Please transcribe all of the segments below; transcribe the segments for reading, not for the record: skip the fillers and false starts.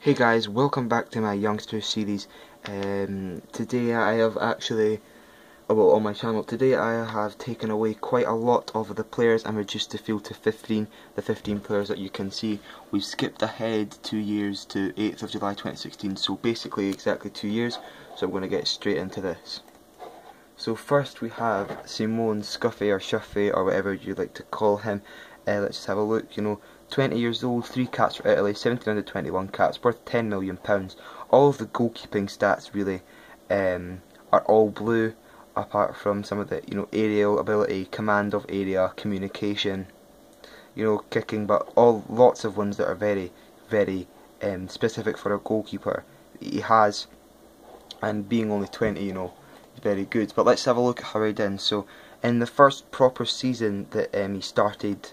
Hey guys, welcome back to my Youngsters series. Today I have actually, on my channel, today I have taken away quite a lot of the players and reduced the field to 15, the 15 players that you can see. We've skipped ahead 2 years to 8th of July 2016, so basically exactly 2 years, so I'm going to get straight into this. So first we have Simone Scuffy or Shuffy or whatever you like to call him. Let's just have a look. 20 years old, 3 caps for Italy, 17 under 21 caps, worth £10 million. All of the goalkeeping stats really are all blue, apart from some of the aerial ability, command of area, communication, kicking, but lots of ones that are very, very specific for a goalkeeper. He has, and being only 20, very good. But let's have a look at how he did. So in the first proper season that he started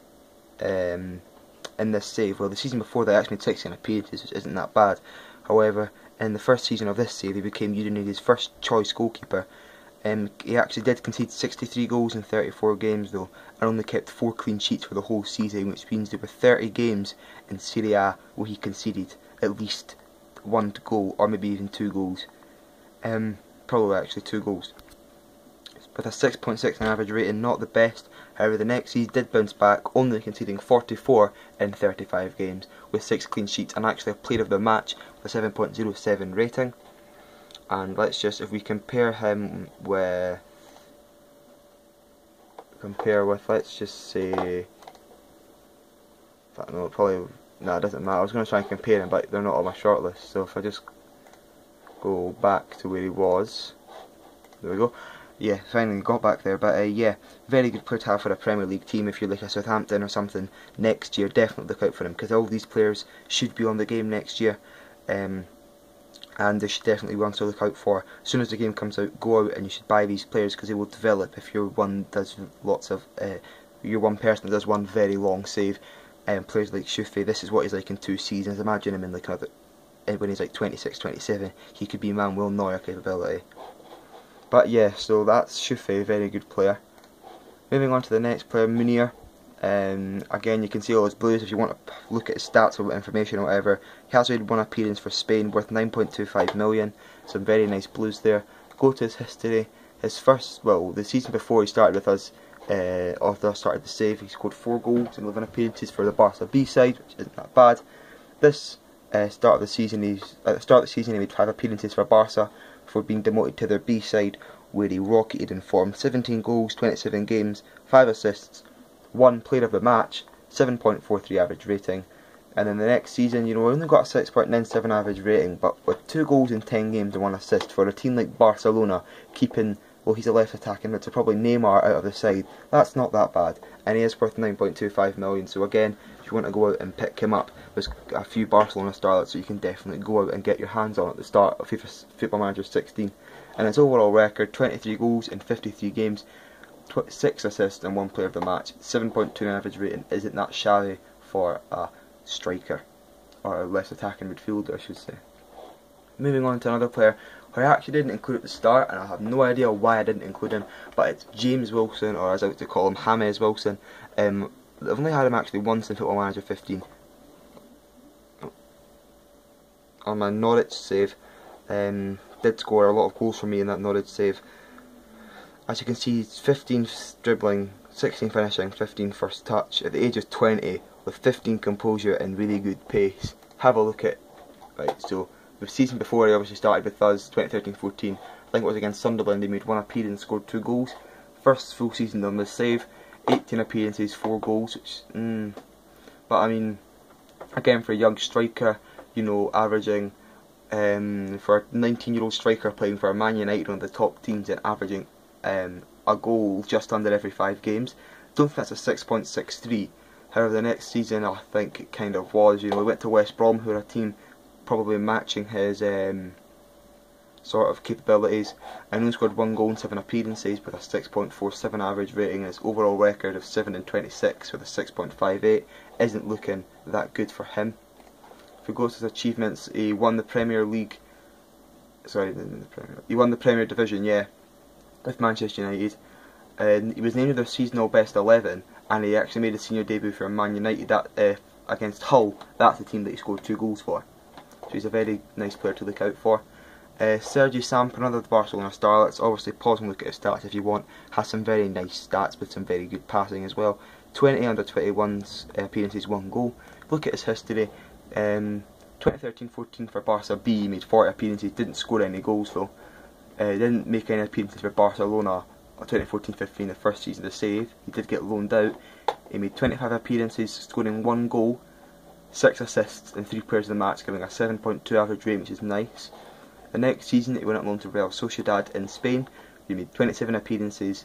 in this save, well, the season before that, actually made 16 appearances, which isn't that bad. However, in the first season of this save, he became Udinese first choice goalkeeper. He actually did concede 63 goals in 34 games though, and only kept 4 clean sheets for the whole season, which means there were 30 games in Serie A where he conceded at least 1 goal, or maybe even 2 goals. Probably actually 2 goals. With a 6.6 on average rating, not the best. However, the next season did bounce back, only conceding 44 in 35 games, with 6 clean sheets, and actually a player of the match with a 7.07 rating. And let's just, if we compare him with, let's just say, no, probably, no, it doesn't matter. I was going to try and compare him, but they're not on my shortlist. So if I just go back to where he was, there we go. Yeah, finally got back there, but yeah, very good player to have for a Premier League team. If you're like a Southampton or something next year, definitely look out for him, because all these players should be on the game next year, and they should definitely be ones to look out for. As soon as the game comes out, go out and you should buy these players, because they will develop if you're one does lots of, you're one person that does one very long save. Players like Shufi, this is what he's like in 2 seasons. Imagine him in like another, when he's like 26, 27, he could be Manuel Neuer capability. But yeah, so that's Shufi, very good player. Moving on to the next player, Munir. Again, you can see all his blues if you want to look at his stats or information or whatever. He has made 1 appearance for Spain, worth 9.25 million. Some very nice blues there. Go to his history. His first, well, the season before he started with us, after I started the save, he scored 4 goals and 11 appearances for the Barca B side, which isn't that bad. This start of the season, he made 5 appearances for Barca before being demoted to their B side, where he rocketed in form. 17 goals, 27 games, 5 assists, 1 player of the match, 7.43 average rating. And in the next season, we only got a 6.97 average rating, but with 2 goals in 10 games and 1 assist for a team like Barcelona, keeping, well, he's a left attacking mid, so probably Neymar out of the side, that's not that bad. And he is worth 9.25 million, so again, if you want to go out and pick him up, there's a few Barcelona starlets, so you can definitely go out and get your hands on at the start of FIFA Football Manager 16. And his overall record, 23 goals in 53 games, 6 assists and 1 player of the match, 7.2 average rating. Isn't that shabby for a striker, or a less attacking midfielder I should say. Moving on to another player who I actually didn't include at the start, and I have no idea why I didn't include him, but it's James Wilson, or as I like to call him, James Wilson. I've only had him actually once in Football Manager 15. On my Norwich save, did score a lot of goals for me in that Norwich save. As you can see, he's 15 dribbling, 16 finishing, 15 first touch, at the age of 20, with 15 composure and really good pace. Have a look at, right, so the season before he obviously started with us, 2013-14, I think it was against Sunderland. He made 1 appearance, scored 2 goals. First full season on the save, 18 appearances, 4 goals, which, but I mean, again for a young striker, averaging, for a 19-year-old striker playing for Man United, one of the top teams, and averaging a goal just under every 5 games. Don't think that's a 6.63. However, the next season I think it kind of was. He went to West Brom, who are a team probably matching his sort of capabilities, and only scored 1 goal in 7 appearances with a 6.47 average rating, and his overall record of 7 and 26 with a 6.58 isn't looking that good for him. If we go to his achievements, he won the Premier League, he won the Premier Division, yeah, with Manchester United, and he was named their seasonal best 11, and he actually made a senior debut for Man United against Hull. That's the team that he scored 2 goals for. so he's a very nice player to look out for. Sergio Samper, another Barcelona star. Let's obviously pause and look at his stats if you want. Has some very nice stats with some very good passing as well. 20 under 21s appearances, 1 goal. Look at his history. 2013-14 for Barca B, he made 40 appearances, didn't score any goals though. Didn't make any appearances for Barcelona 2014-15, the first season of the save. He did get loaned out. He made 25 appearances, scoring 1 goal, 6 assists and 3 players of the match, giving a 7.2 average rating, which is nice. The next season he went up loan to Real Sociedad in Spain. He made 27 appearances,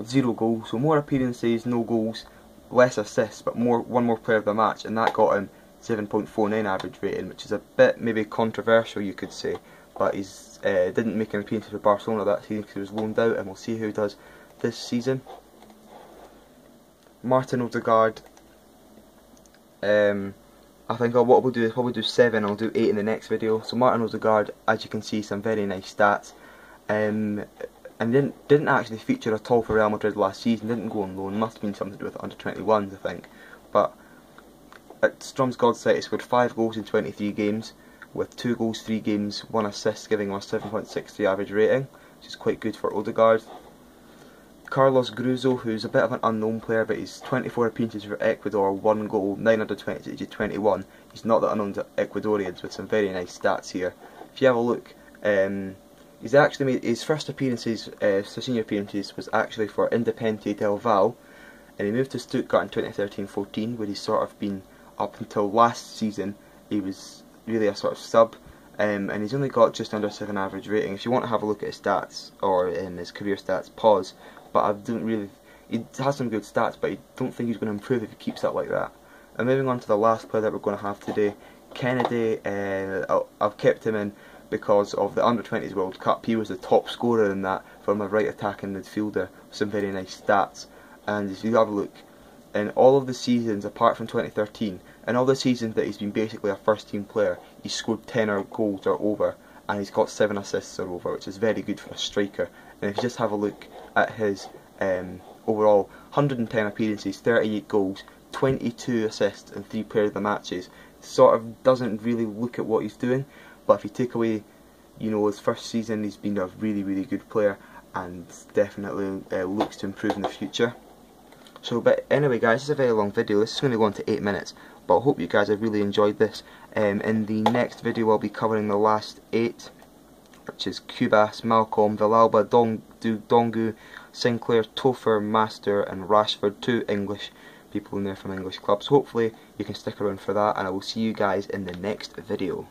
0 goals, so more appearances, no goals, less assists, but one more player of the match, and that got him 7.49 average rating, which is a bit maybe controversial, you could say. But he didn't make an appearance for Barcelona that season because he was loaned out, and we'll see who he does this season. Martin Odegaard. I think what we'll do is probably do 7, I'll do 8 in the next video. So Martin Odegaard, as you can see, some very nice stats. And didn't actually feature at all for Real Madrid last season, didn't go on loan, must have been something to do with under 21s I think. But at Strom's Godsight he scored 5 goals in 23 games, with 2 goals, 3 games, 1 assist, giving him a 7.63 average rating, which is quite good for Odegaard. Carlos Gruzo, who's a bit of an unknown player, but he's 24 appearances for Ecuador, 1 goal, 9 under 20 at age of 21. He's not that unknown to Ecuadorians, with some very nice stats here. If you have a look, he's actually made his first appearances, senior appearances, was actually for Independiente del Valle, and he moved to Stuttgart in 2013-14, where he's sort of been, up until last season, he was really a sort of sub, and he's only got just under 7 average rating. If you want to have a look at his stats, or his career stats, pause. But I don't really, he has some good stats, but I don't think he's going to improve if he keeps up like that. And moving on to the last player that we're going to have today, Kennedy. I've kept him in because of the under-20s World Cup. He was the top scorer in that from a right attacking midfielder with some very nice stats. And if you have a look, in all of the seasons apart from 2013, in all the seasons that he's been basically a first team player, he's scored 10 or goals or over, and he's got 7 assists or over, which is very good for a striker. And if you just have a look at his overall 110 appearances, 38 goals, 22 assists and 3 player of the matches, sort of doesn't really look at what he's doing. But if you take away, you know, his first season, he's been a really, really good player and definitely looks to improve in the future. So, but anyway guys, this is a very long video. This is going to go on to 8 minutes, but I hope you guys have really enjoyed this. In the next video I'll be covering the last 8, which is Cubas, Malcolm, Villalba, Dongu, Sinclair, Topher, Master and Rashford, 2 English people in there from English clubs. Hopefully you can stick around for that, and I will see you guys in the next video.